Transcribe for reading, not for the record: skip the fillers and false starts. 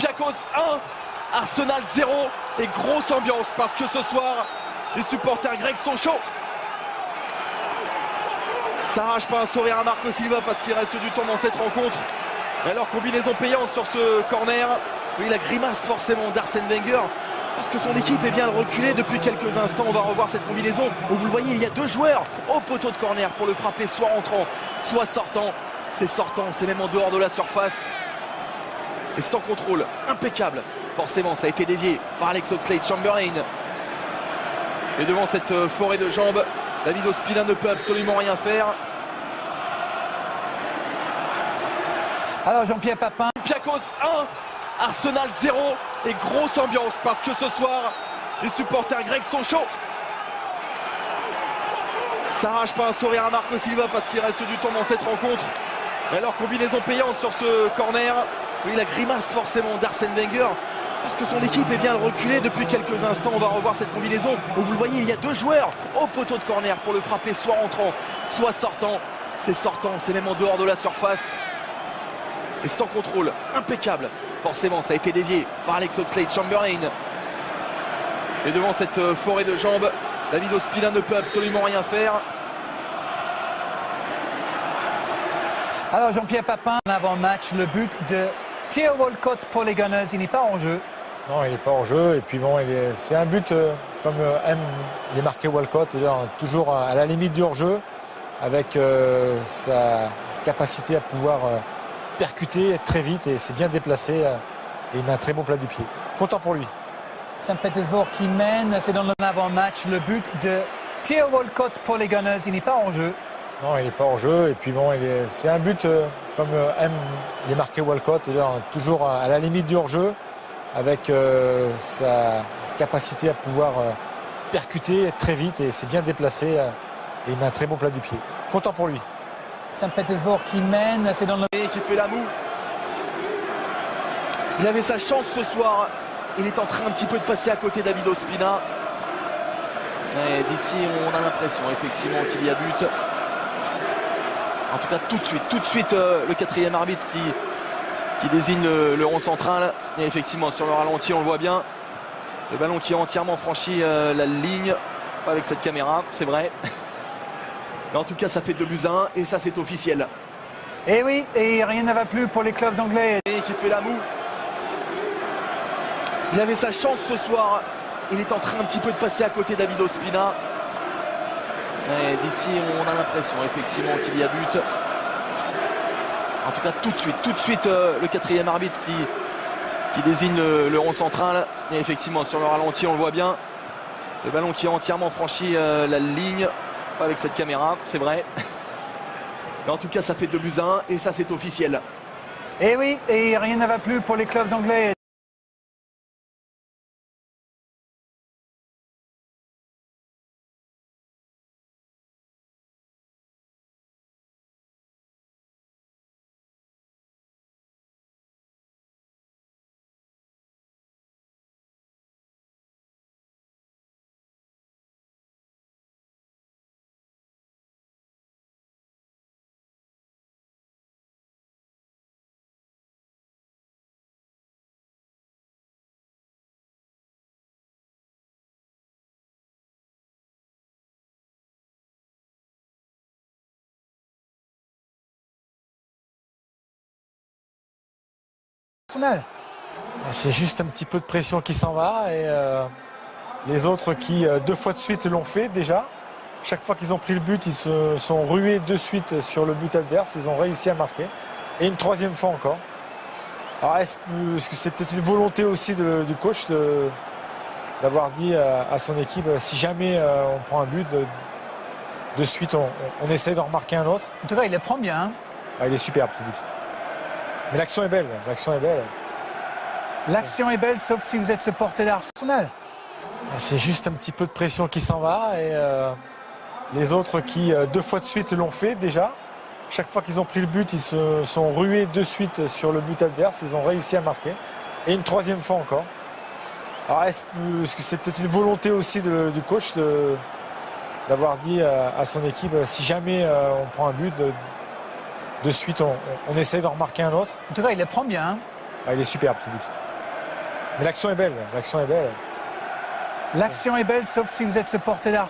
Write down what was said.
Olympiakos 1, Arsenal 0 et grosse ambiance parce que ce soir, les supporters grecs sont chauds. Ça arrache pas un sourire à Marco Silva parce qu'il reste du temps dans cette rencontre. Et alors, combinaison payante sur ce corner. Oui, la grimace forcément d'Arsène Wenger parce que son équipe est bien reculée depuis quelques instants. On va revoir cette combinaison où vous le voyez, il y a deux joueurs au poteau de corner pour le frapper soit rentrant, soit sortant. C'est sortant, c'est même en dehors de la surface. Et sans contrôle, impeccable. Forcément, ça a été dévié par Alex Oxlade-Chamberlain. Et devant cette forêt de jambes, David Ospina ne peut absolument rien faire. Alors Jean-Pierre Papin. Olympiakos 1, Arsenal 0 et grosse ambiance parce que ce soir, les supporters grecs sont chauds. Ça arrache pas un sourire à Marco Silva parce qu'il reste du temps dans cette rencontre. Et alors, combinaison payante sur ce corner. Oui, la grimace forcément d'Arsène Wenger parce que son équipe est bien reculée depuis quelques instants. On va revoir cette combinaison où vous le voyez, il y a deux joueurs au poteau de corner pour le frapper soit rentrant, soit sortant. C'est sortant, c'est même en dehors de la surface. Et sans contrôle, impeccable. Forcément, ça a été dévié par Alex Oxlade-Chamberlain. Et devant cette forêt de jambes, David Ospina ne peut absolument rien faire. Alors Jean-Pierre Papin, avant-match, le but de Theo Walcott pour les Gunners, il n'est pas en jeu. Non, il n'est pas en jeu. Et puis bon, c'est un but comme aime les marquer Walcott, toujours à la limite du hors-jeu, avec sa capacité à pouvoir percuter, être très vite, et c'est bien déplacé. Et il met un très bon plat du pied. Content pour lui. Saint-Pétersbourg qui mène, c'est dans l'avant-match, le but de Theo Walcott pour les Gunners, il n'est pas en jeu. Non, il n'est pas en jeu. Et puis bon, c'est un but comme aime les marquer Walcott, toujours à la limite du hors-jeu, avec sa capacité à pouvoir percuter, être très vite, et c'est bien déplacé. Et il met un très bon plat du pied. Content pour lui. Saint-Pétersbourg qui mène, c'est dans le... Qui fait la moue. Il avait sa chance ce soir. Il est en train un petit peu de passer à côté David Ospina. Mais d'ici, on a l'impression effectivement qu'il y a but. En tout cas, tout de suite, le quatrième arbitre qui désigne le rond central. Et effectivement, sur le ralenti, on le voit bien. Le ballon qui a entièrement franchi la ligne. Pas avec cette caméra, c'est vrai. Mais en tout cas, ça fait 2-1 et ça, c'est officiel. Et oui, et rien ne va plus pour les clubs anglais. Et qui fait la moue. Il avait sa chance ce soir. Il est en train un petit peu de passer à côté David Ospina. Et d'ici, on a l'impression effectivement qu'il y a but. En tout cas, tout de suite, le quatrième arbitre qui désigne le rond central. Et effectivement, sur le ralenti, on le voit bien. Le ballon qui a entièrement franchi la ligne. Pas avec cette caméra, c'est vrai. Mais en tout cas, ça fait 2-1 et ça, c'est officiel. Et oui, et rien ne va plus pour les clubs anglais. C'est juste un petit peu de pression qui s'en va, et les autres qui 2 fois de suite l'ont fait déjà. Chaque fois qu'ils ont pris le but, ils se sont rués de suite sur le but adverse. Ils ont réussi à marquer. Et une troisième fois encore. Alors est-ce que c'est peut-être une volonté aussi du coach d'avoir dit à son équipe, si jamais on prend un but, de suite on essaie d'en remarquer un autre. En tout cas, il les prend bien. Hein. Ah, il est superbe ce but. Mais l'action est belle, l'action est belle. L'action est belle, sauf si vous êtes supporter d'Arsenal. C'est juste un petit peu de pression qui s'en va, et les autres qui 2 fois de suite l'ont fait déjà. Chaque fois qu'ils ont pris le but, ils se sont rués de suite sur le but adverse. Ils ont réussi à marquer. Et une troisième fois encore. Alors est-ce que c'est peut-être une volonté aussi du coach d'avoir dit à son équipe, si jamais on prend un but, de suite on essaie d'en remarquer un autre. En tout cas, il les prend bien. Hein. Ah, il est superbe ce but. Mais l'action est belle, l'action est belle. L'action est belle, sauf si vous êtes supporter d'Arsenal.